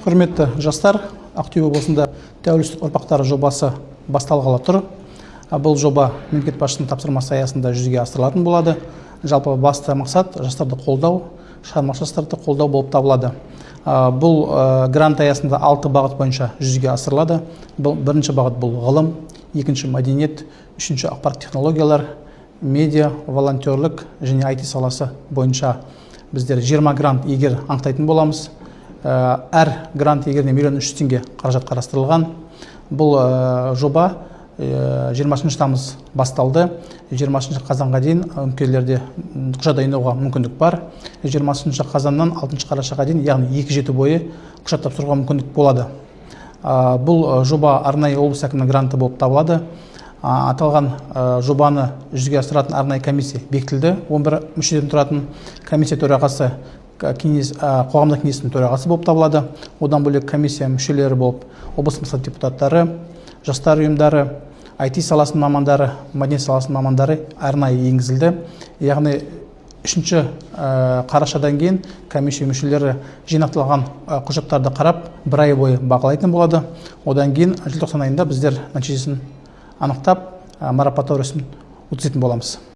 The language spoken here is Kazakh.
Құрметті жастар, Ақтөбе облысында тәуелсіздік ұрпақтары жобасы басталғалы тұр. Бұл жоба мемлекет басшысының тапсырмасы аясында жүзеге асырылатын болады. Жалпы басты мақсат жастарды қолдау, шығармашылық жастарды қолдау болып табылады. Бұл грант аясында 6 бағыт бойынша жүзеге асырылады. Бірінші бағыт бұл ғылым, екінші мәдениет, үшінші ақпарат технологиялар, медиа, волонтерлік және IT саласы бойынша біздер 20 грант егер анықтайтын боламыз. Әр грант егеріне миллион 300 теңге қаражат қарастырылған. Бұл жоба 20 тамыз басталды. 20 қазанға дейін үміткерлерде құжат дайындауға мүмкіндік бар. 20 қазаннан 6 қарашаға дейін, яғни 2 жеті бойы құжат тапсыруға мүмкіндік болады. Бұл жоба арнайы облыс әкімінің гранты болып табылады. Аталған жобаны жүзеге асыратын арнайы комиссия бекітілді. 11 мүшеден тұратын комиссия төрағасы қоғамдық кеңестің төрағасы болып табылады. Одан бөлек комиссия мүшелері болып облыс мәслихат депутаттары, жастар ұйымдары, IT саласының мамандары, мәдениет саласының мамандары арнайы енгізілді. Яғни 3 қарашадан кейін комиссия мүшелері жинақталған құжаттарды қарап, 1 ай бойы бағалайтын болады. Одан кейін желтоқсан айында біздер нәтижесін анықтап, марапаттау рәсімін өткізетін боламыз.